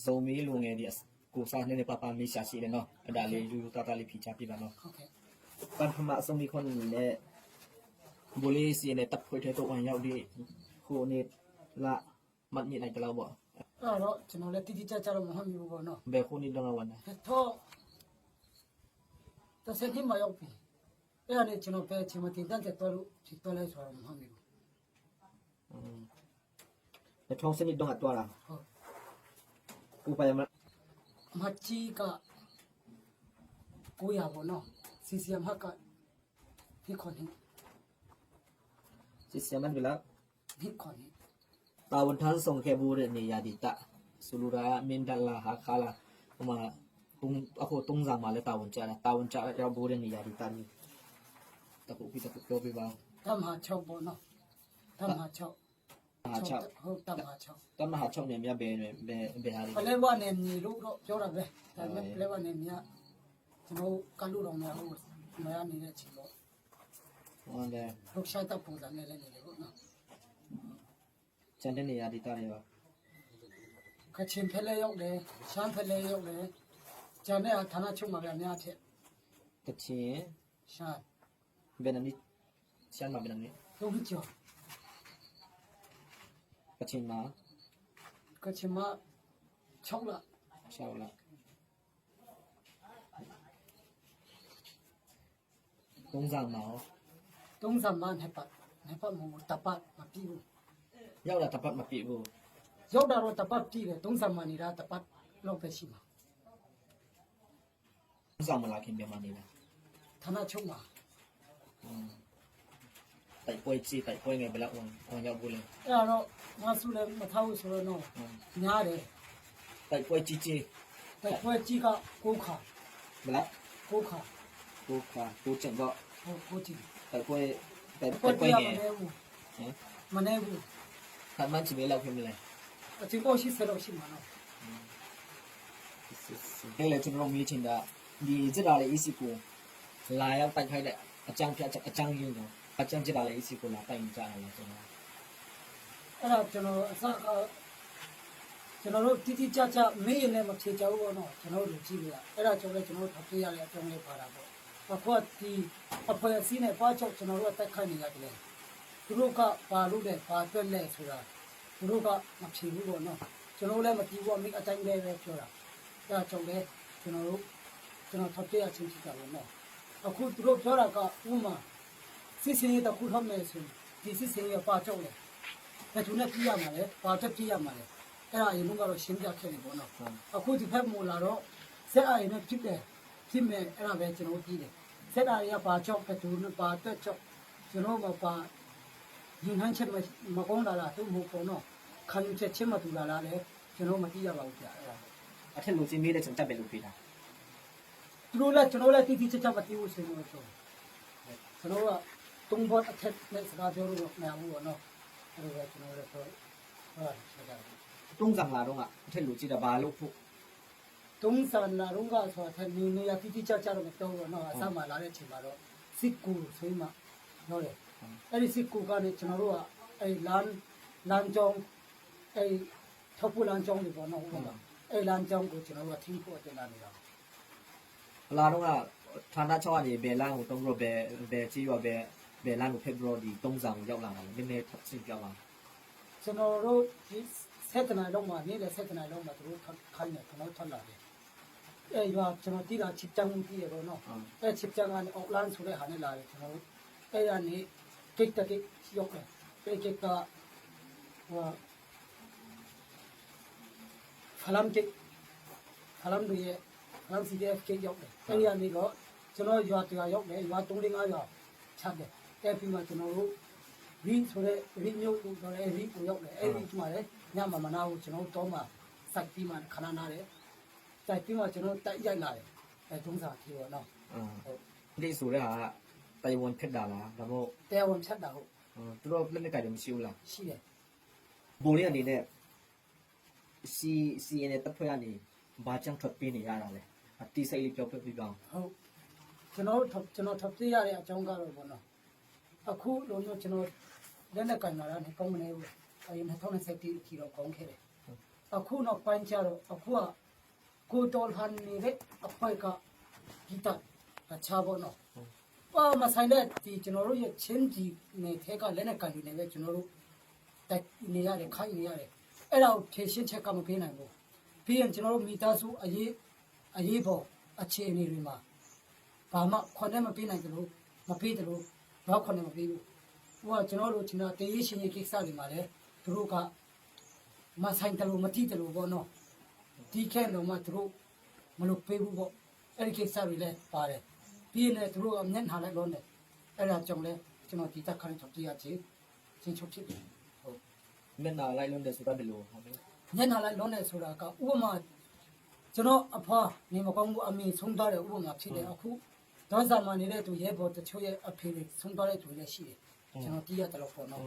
zombie လူငယ်ဒီကိုစားနေပပမေးရှာရှိတယ်နော်အဲ့ဒါလေးယူတာလေးဖြီချပြပါနော် ဟုတ်ကဲ့ ပန်ဖမအစုံဒီခွန်နဲ့ဘိုလေးစီနဲ့တပ်ခွေတဲ့တော့ဝင်ရောက်ဒီခုနေလာမတ်နေလိုက်ကြလောက်ပေါ့ အဲ့တော့ကျွန်တော်လည်းတိတိကျကျတော့မဟုတ်ဘူးပေါ့နော် ဘယ်ခုနေတော့ဝင်နေ တော့တစ်စက်ကြီးမရောက်ပြီအဲ့ဒါနဲ့ကျွန်တော်ပဲချိန်မတင်တတ်တဲ့တော့ဖြစ်တော့လဲဆိုတော့မဟုတ်ဘူး ในท้องเส้นนี้ต้องอัดตัวละ ဟုတ် กูไปมา အမကြီးက900ပေါ့နော် CCM ဟက်ကဒီခေါ်နေ สิเสียมันไปแล้ว ဒီခေါ်နေ ตาวันทันส่งแค่บูเรนี่ยาดิตะสุรุระเมนดัลลาหาคาลามาตุงอะโคตุงซังมาแล้วตาวันจะเราบูเรนี่ยาดิตะนี่ตะปุพี่ตะปุโยไปบ้าง တမဟာ6ပေါ့နော်တမဟာ6 มหาชอบ ဟုတ်တမဟာ6 ตมหาชอบเนี่ยมีเบเบหาดิ ပလဲဝနဲ့မြေလို့တော့ပြောတာပဲဒါပေမဲ့ပလဲဝနဲ့မြေကျွန်တော်ကလူတော်များဟုတ်မရနေတဲ့ချိန်တော့ วันเด လှုပ်ရှားတဲ့ပုံစံနဲ့လည်းနေတယ်ပေါ့နော် จันเดนี่ยาดิตะเนี่ย ကချင်ဖက်လဲရောက်တယ်ရှမ်းဖက်လဲရောက်တယ်ဂျန်နဲ့ဌာနချုပ်မှာပဲအများထက် กะชิน ရှမ်း เบนันนี่ชันมาเบนันนี่ လုံးဝကျော် กะชินมาก ချင်မ6လ ชาวละตุงซังมา 30万နှစ်ပတ်မဟုတ်တပတ်မပြီးဘူး ရောက်လာတပတ်မပြည့်ဘူး ရောက်တာတော့တပတ်ပြီးတယ်30万နေတာတပတ်လောက်ပဲရှိမှာ ဆောင်မလာခင်ပြန်မနေတာ ဌာနချုပ်မှာ တိုက်ပွဲကြီးတိုက်ပွဲငယ်ဘယ်လောက်ဝင်ရောက်ဘူးလဲ အဲ့ဒါတော့ငါစုလည်းမထားဘူးဆိုတော့တော့ညားတယ် တိုက်ပွဲကြီးကြီး တိုက်ပွဲကြီးက6ခါ ဘယ်လောက် 6ခါ ကိုခါကိုကျန်တော့ ဟုတ်ကြီး တိုက်ပွဲတိုက် ပွဲ ပွဲ ကြီး ငယ် မနေဘူး ဟမ် မနေဘူး ခမ်းမချီမေးလောက်ခင်မလဲ အချင်းကိုရှိစတော့ရှိမှာနော် ဒီလေကျွန်တော်မြင်ချင်တာဒီစစ်တာလေ EC ကိုလာရောက်တိုက်ခိုက်တဲ့အကြောင်းပြအကြောင်းရင်းတော့အကြောင်းစစ်တာလေ EC ကိုလာတိုက်ကြတယ်လေကျွန်တော် အဲ့ဒါကျွန်တော်အစကကျွန်တော်တို့တိတိကျကျမေးရင်လည်းမဖြေကြဘူးပေါ့နော်ကျွန်တော်တို့ကြည့်ရအဲ့ဒါကြောင့်လည်းကျွန်တော်တို့ဖတ်ပြရတဲ့အကြောင်းလေးပါတာပေါ့အခုကဒီအဖွဲ့အစည်းနဲ့ပါချုပ်ကျွန်တော်တို့တက်ခိုက်နေရတယ်သူတို့ကပါလို့တဲ့ပါတွက်လဲဆိုတာသူတို့ကမဖြေဘူးပေါ့နော်ကျွန်တော်လည်းမကြည့်ဘူးအမိအတိုင်းလေးပဲပြောတာအဲ့ဒါကြောင့်လည်းကျွန်တော်ဖတ်ပြရချင်းဖြစ်တာပေါ့နော်အခုသူတို့ပြောတာကဥမာစစ်စင်ရတခုထောက်မယ်ဆိုဒီစစ်စင်ရပါချုပ်လေဘယ်သူနဲ့ပြရမှာလဲပါတက်ပြရမှာလဲအဲ့ဒါအရင်ကတော့ရှင်းပြခဲ့တယ်ပေါ့နော်အခုဒီဖက်မူလာတော့စက်အားရနဲ့ဖြစ်မယ်အဲ့ဒါပဲကျွန်တော်ကြည့်တယ်စက်အားရပါချုပ်ဘယ်သူနဲ့ပါတက်ချုပ်ကျွန်တော်မပါဒီဟန်ချက်မကောင်းလာလားသူ့မဟုတ်ပေါ့နော်ခံယူချက်ချင်းမတူလာလားလေကျွန်တော်မကြည့်ရပါဘူးကြာအဲ့ဒါ အထက်လူစီမေးတဲ့ကျွန်တော်တက်ပဲလုပ်ပေးတာ သူတို့လည်းကျွန်တော်လည်းတိတိကျကျမသိဘူးဆိုတော့ကျွန်တော်ကတုံးဘောအထက်နဲ့စကားပြောလို့မရဘူးပေါ့နော်အဲ့လိုပဲကျွန်တော်လည်းဆိုဟုတ်ဆက်ကြတယ် တုံးဆောင်လာတော့အထက်လူကြည့်တာဘာလို့ဖို့ တုံးဆန်လာတော့ကဆိုတာထနေနေရတိတိကျကျတော့မပြောဘူးနော်အစမှလာတဲ့အချိန်မှာတော့စစ်ကူဆိုမှပြောတယ်အဲ့ဒီစစ်ကူကလည်းကျွန်တော်တို့ကအဲ့လမ်းကြောင်းအဲ့ထောက်ပူလမ်းကြောင်းတွေပေါ့နော်ဟုတ်လားအဲ့လမ်းကြောင်းကိုကျွန်တော်တို့ကထိဖို့တင်လာနေတာ လာတော့ဌာန6ကနေဘယ်လမ်းကိုတုံးတော့ဘယ်ကြီးရောဘယ်လမ်းကိုဖက်ဘရောဒီတုံးဆောင်ကိုရောက်လာတာလဲနည်းနည်းရှင်းပြပါ ကျွန်တော်တို့ဒီ7နိုင်လုံးမှာနေတဲ့7နိုင်လုံးမှာသူတို့ခိုင်းတယ်ကျွန်တော်ထွက်လာတယ်အဲ့ရွာကျွန်တော်တီးတာချစ်ချောင်းတီးရတော့နော်အဲ့ချစ်ချောင်းကနေအောက်လန်းဆိုတဲ့ဟာနဲ့လာတယ်ကျွန်တော်တို့အဲ့ရနေကိတ်တက်ရောက်တယ်အဲ့ကိတ်ကဟိုဖလမ်တွေဖလမ်စီတဲ့ကိတ်ရောက်တယ်အဲ့ရနေတော့ကျွန်တော်ရွာတရားရောက်တယ်ရွာ3-5ရွာချတယ်အဲ့ပြီးမှကျွန်တော်တို့ရီဆိုတဲ့ရီမျိုးကိုဆိုတဲ့ရီကိုရောက်တယ်အဲ့ဒီမှာလည်းညမမနာကိုကျွန်တော်တော့မှစိုက်ပြီးမှခဏနာတယ်စိုက်ပြီးမှကျွန်တော်တိုက်ရိုက်လာတယ်အဲတုံးစာကြီးပေါ့နော်ဟုတ် ဒီဆိုတဲ့ဟာတိုင်ဝမ်ဖက်တာလားဒါမှမဟုတ် တရားဝင်ဖြတ်တာဟုတ် သူတို့လက်လက်ကြတယ်မရှိဘူးလား ရှိတယ် ဘိုးလေးအနေနဲ့စီနဲ့တပ်ဖွဲ့ကနေဘာကြောင့်ထွက်ပြေးနေရတာလဲအတိစိတ်လေးပြောပြပြပါဦး ဟုတ်ကျွန်တော်ထပ်ပြရတဲ့အကြောင်းကတော့ပေါ့နော်အခုလိုမျိုးကျွန်တော်လက်နဲ့ကင်လာတာနဲ့ကောင်းမနေဘူးအဲဒီ2020အထိတော့ကောင်းခဲ့တယ် အခုနောက်ပိုင်းကျတော့အခုကကိုတော်ဟန်နေတဲ့အဖိုက်ကဂီတချာဘောနော်ပါမဆိုင်တဲ့ဒီကျွန်တော်တို့ရဲ့ချင်းကြီးနေထဲကလက်နဲ့ကန်နေပဲကျွန်တော်တို့တိုက်နေရတယ်ခိုင်းနေရတယ်အဲ့ဒါကိုဖြည့်ရှင်းချက်ကမပေးနိုင်ဘူးပြီးရင်ကျွန်တော်တို့မိသားစုအရေးပေါ်အခြေအနေတွေမှာဘာမှခွန်နဲ့မပေးနိုင်ကြလို့မပေးတယ်လို့တော့ခွန်နဲ့မပေးဘူးဟိုကကျွန်တော်တို့ကျွန်တော်တရေးရှင်ရေးကိစ္စတွေမှာလည်းသူတို့ကမဆိုင်တယ်လို့မတိတယ်လို့ပေါ့နော်ဒီခဲတော့မှသူတို့မလုပ်ပေးဘူးပေါ့အဲ့ဒီကိစ္စတွေလည်းပါတယ်ပြီးရင်လည်းသူတို့ကမျက်နှာလိုက်လုံးတယ်အဲ့ဒါကြောင့်လည်းကျွန်တော်ဒီတက်ခါနဲ့တော့တရားချင်းချင်းချုပ်ဖြစ်တယ်ဟုတ် မျက်နှာလိုက်လုံးတယ်ဆိုတာဘယ်လိုဟုတ်လဲ မျက်နှာလိုက်လုံးတယ်ဆိုတာကဥပမာကျွန်တော်အဖွားနေမကောင်းဘူးအမေဆုံးသွားတယ်ဥပမာဖြစ်တယ်အခုဒေါသမှနေတဲ့သူရဲဘော်တချို့ရဲ့အဖေတွေဆုံးသွားတဲ့သူလည်းရှိတယ်ကျွန်တော်သိရတယ်လို့ပေါ့နော်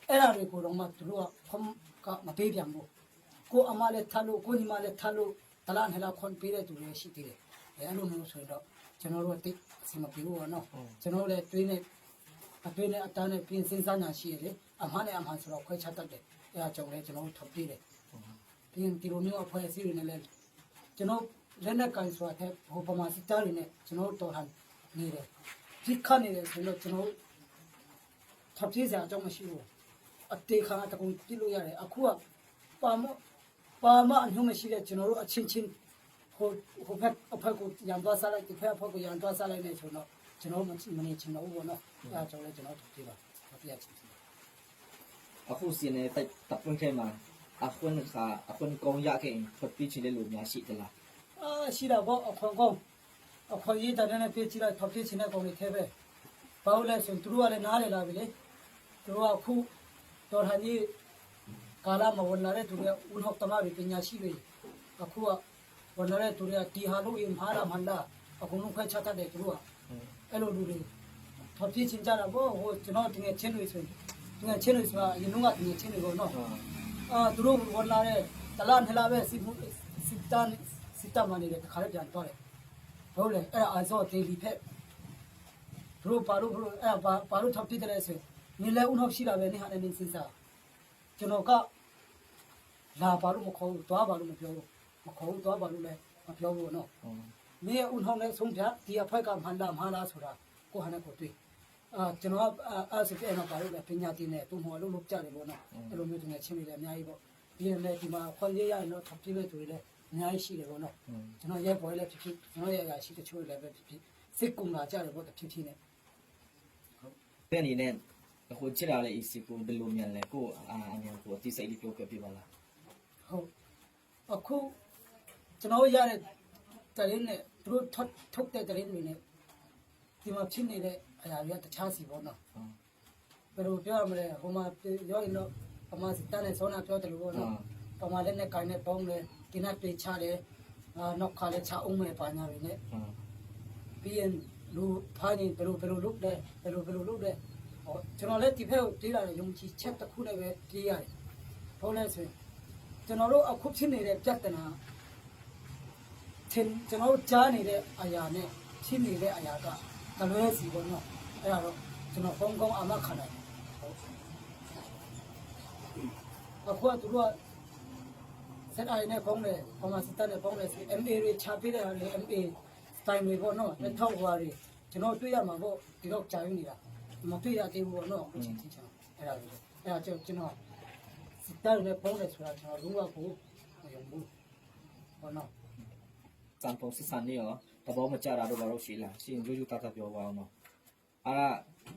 အဲ့ဒါတွေကိုတော့မှသူတို့ကဖုံးကမပေးပြန်ဘူးကိုအမလည်းထားလို့ကိုညီမလည်းထားလို့တလားဟဲ့လားခွန်ပေးတဲ့သူတွေရှိသေးတယ်အဲ့လိုမျိုးဆိုရင်တော့ကျွန်တော်တို့တိတ်အစီမပြေဘူးပေါ့နော်ကျွန်တော်လည်းတွေးနေအတွေးနဲ့အတန်းနဲ့ပြင်စဉ်းစားညာရှိရတယ်အမှားနဲ့အမှားဆိုတော့ခွဲခြားတတ်တယ်အဲ့ဒါကြောင့်လည်းကျွန်တော်တို့ထုတ်ပြတယ်ပြင်ဒီလိုမျိုးအဖွဲ့အစည်းတွေနဲ့လည်းကျွန်တော်လက်နဲ့ကန်ဆိုတာတဲ့ဟိုပမာစစ်သားတွေနဲ့ကျွန်တော်တော်ဟန်နေတယ်ဒီခါနေတယ်ဆိုတော့ကျွန်တော်ထုတ်ပြစရာအကြောင်းမရှိဘူးအတေခါတကုံပြလို့ရတယ်အခုကပါမအညွှန်းမရှိတဲ့ကျွန်တော်တို့အချင်းချင်းဟိုဘက်အဖက်ကိုရန်သွားစားလိုက်ဒီဖက်အဖက်ကိုရန်သွားစားလိုက်နေဆိုတော့ကျွန်တော်မနေချင်တော့ဘူးပေါ့နော်အဲဒါကြောင့်လည်းကျွန်တော်ထုတ်ပြပါထုတ်ပြချင်တယ် အခုစီနေတဲ့တပ်ပွင့်ခဲမှာအခုကောင်းရခဲ့ဖတ်ပြီးချင်တဲ့လူများရှိသလား ရှိတာပေါ့အခွန်ကောင်းအခွန်ရေးတဲ့နဲ့ပြည့်ချလိုက်ထုတ်ပြချင်တဲ့ကောင်တွေထဲပဲဘာလို့လဲဆိုသူတို့ကလည်းနားလေလာပြီလေသူတို့ကအခုတော်ဟန်ကြီးကာလာမဝန်လာတဲ့သူတွေဦးဟောက်တမတွေပညာရှိတွေအခုကဝန်လာတဲ့သူတွေကတီဟာလို့အင်ဟာလာမန္လာအခုလုံးခွဲချတတ်တယ်သူတို့ကအဲ့လိုလူတွေထုတ်ပြချင်ကြတာပေါ့ဟိုကျွန်တော်တကယ်ချင်းတွေဆိုရင်ချင်းတွေဆိုတာအရင်ကတကယ်ချင်းတွေပေါ့နော်သူတို့ဝန်လာတဲ့တလားထလာပဲစစ်တမ်းမနေတဲ့ခါရပြန်တော့တယ်ဟုတ်လေအဲ့အစောဒေလီဖက်ဘလို့ပါလို့အဲ့ပါလို့ထောက်ပြတယ်ဆိုနေလဲဦးနောက်ရှိတာပဲနေဟာနေစဉ်းစားကျွန်တော်ကလာပါလို့မခေါ်ဘူးသွားပါလို့မပြောဘူးမခေါ်ဘူးသွားပါလို့လည်းမပြောဘူးနော်နေဦးနောက်နဲ့ဆုံးဖြတ်ဒီအဖက်ကမှန်တာမှားလားဆိုတာကိုဟာနဲ့ကိုတွေ့ကျွန်တော်အဲ့ဆိုပြန်တော့ပါလို့လည်းပညာတင်နေသူ့မော်လို့လုပ်ကြတယ်ပေါ့နော်အဲ့လိုမျိုးတကယ်ချင်းတွေလည်းအများကြီးပေါ့ဒီနေ့ဒီမှာခွန်ရရရင်တော့ထောက်ပြမဲ့သူတွေလည်းအများကြီးရှိတယ်ပေါ့နော်ကျွန်တော်ရဲပေါ်လည်းဖြစ်ဖြစ်ကျွန်တော်ရဲ့အရာရှိတချို့လည်းပဲဖြစ်ဖြစ်စိတ်ကုံလာကြတယ်ပေါ့တစ်ဖြစ်ဖြစ်နဲ့ တဲ့အနေနဲ့အခုချစ်လာတဲ့အစီကိုဘယ်လိုမြန်လဲကိုအမြင်ကိုအတိစိတ်လေးပြောပြပါလား ဟုတ်အခုကျွန်တော်ရတဲ့တရင်နဲ့သူတို့ထုတ်တဲ့တရင်တွေနဲ့ဒီမှာဖြစ်နေတဲ့အရာတွေကတခြားစီပေါ့နော်ဘယ်လိုပြောရမလဲဟိုမှာပြောရင်တော့ပမာစစ်တန်းနဲ့ဆောနာပြောတယ်လို့ပေါ့နော်ပမာလည်းနဲ့ကိုင်းနဲ့ပေါင်းတယ်ဒီနေ့ပြေချတယ်နောက်ခါလည်းချအောင်မယ်ပါညာတွေနဲ့ပြီးရင်လူဖိုင်းနေဘယ်လိုလုပ်တယ်ဘယ်လိုလုပ်တယ်ဟောကျွန်တော်လည်းဒီဖက်ကိုတေးလာတဲ့ယုံကြည်ချက်တစ်ခုနဲ့ပဲပြေးရတယ်ဘာလို့လဲဆိုရင်ကျွန်တော်တို့အခုဖြစ်နေတဲ့ပြဿနာကျွန်တော်တို့ကြားနေတဲ့အရာနဲ့ဖြစ်နေတဲ့အရာကတလွဲစီပေါ့နော်အဲ့ဒါတော့ကျွန်တော်ဖုန်းကောင်းအာမခံတယ်အခုကသူတို့ကစက်အိုင်နဲ့ပေါင်းတယ်ပမာစစ်တပ်နဲ့ပေါင်းတယ်ဆို MA တွေချပေးတဲ့ဟာလေ MA စတိုင်တွေပေါ့နော်လက်ထောက်ဟွာတွေကျွန်တော်တွေ့ရမှာပေါ့ဒီတော့ကြာယူနေတာမတွေ့ရသေးဘူးပေါ့နော်အခုချိန်ထိချာအဲ့ဒါကြောင့်ကျွန်တော်စစ်တပ်နဲ့ပေါင်းတယ်ဆိုတာကျွန်တော်လုံးဝကိုမယုံဘူးပေါ့နော် စံပုံစစ်စံနေရောတဘောမကြတာတော့ဘာလို့ရှိလားရှင်ရိုးရိုးသားသားပြောပါအောင်နော်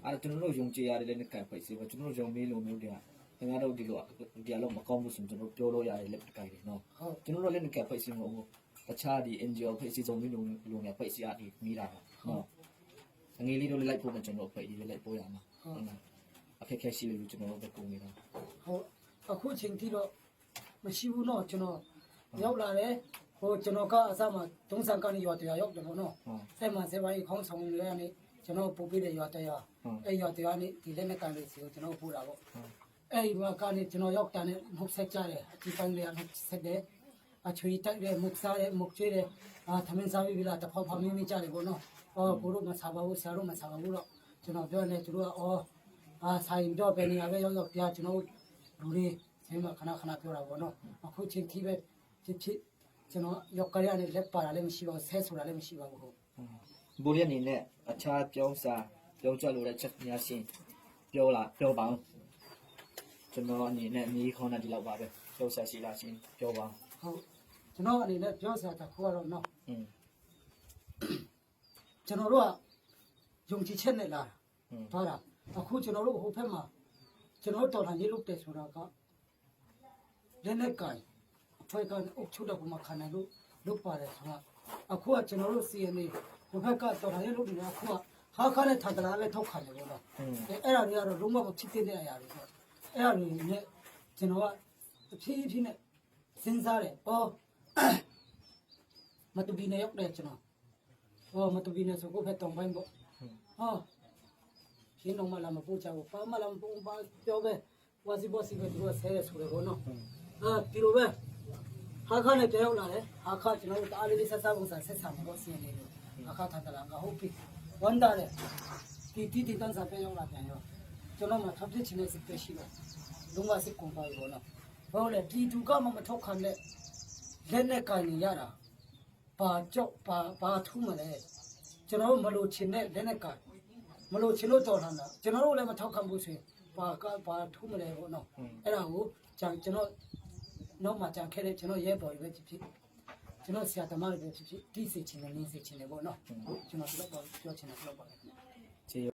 အဲ့ကျွန်တော်တို့ယုံကြည်ရတယ်လည်းနဲ့ကံဖိတ်စီပဲကျွန်တော်တို့ယုံမေးလို့မျိုးတွေကခင်ဗျားတို့ဒီလိုမကောင်းဘူးဆိုကျွန်တော်ပြောလို့ရတယ်လက်ကိုင်တယ်နော်ကျွန်တော်တို့လည်းနဲ့ကံဖိတ်စီမဟုတ်ဘူးတခြားဒီ NGO ဖိတ်စီစုံမျိုးလိုငယ်ဖိတ်စီအတီးမိတာနော်ငွေလေးတို့လိုက်ဖို့မကျွန်တော်ဖိတ်ဒီလိုက်ပို့ရမှာအခက်ခဲရှိလို့ကျွန်တော်တို့ပုံနေတာ ဟုတ်အခုချိန်ထိတော့မရှိဘူးနော်ကျွန်တော်ရောက်လာတယ်ဟိုကျွန်တော်ကအစမှသုံးဆန်ကနေရွာတရားရောက်တယ်ပေါ့နော်ဆက်မှဆက်ပိုင်းခေါင်းဆောင်တွေကနေကျွန်တော်ပို့ပေးတဲ့ရွာတရားအဲ့ရွာတရားနေဒီလက်နဲ့ကန်လေးစီကိုကျွန်တော်ပို့တာပေါ့အဲ့ဒီမှာကနေကျွန်တော်ရောက်တာနဲ့မဟုတ်ဆက်ကြတယ်အဒီပိုင်းလေးကဆက်တယ်အချွေတိုက်တယ်မုတ်စားတယ်မုတ်ကျွေးတယ်သမင်းစားပြီးပြီလားတဖောက်ဖောက်မင်းမင်းကြတယ်ပေါ့နော်ဘိုးတို့မစားပါဘူးဆရာတို့မစားပါဘူးတော့ကျွန်တော်ပြောနေသူတို့ကဆိုင်တော့ပဲနေရာပဲရောက်ပြကျွန်တော်လူတွေ ဒီမှာခဏခဏပြောတာပေါ့နော်အခုချင်းထိပဲဖြစ်ကျွန်တော်ရောက်ကရနဲ့လက်ပါတာလည်းမရှိပါဘူးဆဲဆိုတာလည်းမရှိပါဘူးဟုတ် ဘိုးရအနေနဲ့အခြားပြောစာပြောကြလို့တဲ့ချက်များရှင်ပြောပါအောင်ကျွန်တော်အနေနဲ့အမျိုးခေါင်းနဲ့ဒီလောက်ပါပဲပြောဆက်ရှိလားရှင်ပြောပါ ဟုတ်ကျွန်တော်အနေနဲ့ပြောစားတာခေါ်တော့နော်ကျွန်တော်တို့ကယုံကြည်ချက်နဲ့လာတာဟုတ်လားအခုကျွန်တော်တို့ဟိုဘက်မှာကျွန်တော်တော်လှန်ရေးလုပ်တယ်ဆိုတာကလက်နဲ့ကန်အဖွဲ့ကအုပ်ချုပ်တဲ့ဘုံမှာခံနိုင်လို့လုပ်ပါတယ်ဆိုတာအခုကကျွန်တော်တို့ CNA ဟိုဘက်ကတော်လှန်ရေးလုပ်နေတာအခုကဟာခါနဲ့ထန်တလားလည်းထောက်ခံတယ်ပေါ့နော်အဲ့ဒါတွေကတော့လုံးဝမဖြစ်တဲ့အရာတွေပေါ့အဲ့ဒါတွေနဲ့ကျွန်တော်ကတဖြည်းဖြည်းနဲ့စဉ်းစားတယ်ဩမတူဘီနဲ့ရောက်တယ်ကျွန်တော်မတူဘီနဲ့ဆိုကိုဖက်တောင်ပိုင်းပေါ့ဟာရှင်းတော့မှလာမပို့ချဘူးပါမလာမပို့ပါပြောပဲဝါစီဘောစီပဲသူကဆဲရဆိုတယ်ပေါ့နော်ဒီလိုပဲဟာခါနဲ့ပြောင်းလာတယ်ဟာခါကျွန်တော်တို့တားလေးဆက်စားပုံစံဆက်ဆံမှာပေါ့စီနေတယ်ဟာခါထန်တလာကဟုတ်ပြီဝန်တာတယ်တီတန်းစားပြောင်းလာပြန်ရောကျွန်တော်မှထပ်ဖြစ်ချင်တဲ့စိတ်ပဲရှိတော့လုံးဝစိတ်ကုန်ပါပြီပေါ့နော်ဘာလို့လဲဒီသူကမှမထောက်ခံတဲ့လက်နဲ့ကန်နေရတာဘာကြောက်ဘာထူးမလဲကျွန်တော်တို့မလို့ချင်တဲ့လက်နဲ့ကန်မလို့ချင်လို့တော်လာတာကျွန်တော်တို့လည်းမထောက်ခံဘူးဆိုရင်ဘာထူးမလဲပေါ့နော်အဲ့ဒါကိုကျွန်တော်နောက်မှကြံခဲ့တဲ့ကျွန်တော်ရဲဘော်တွေပဲဖြစ်ကျွန်တော်ဆရာသမားတွေပဲဖြစ်တိစေချင်တယ်နေစေချင်တယ်ပေါ့နော်ကျွန်တော်ဒီလောက်ပြောချင်တယ်ပြောပါမယ်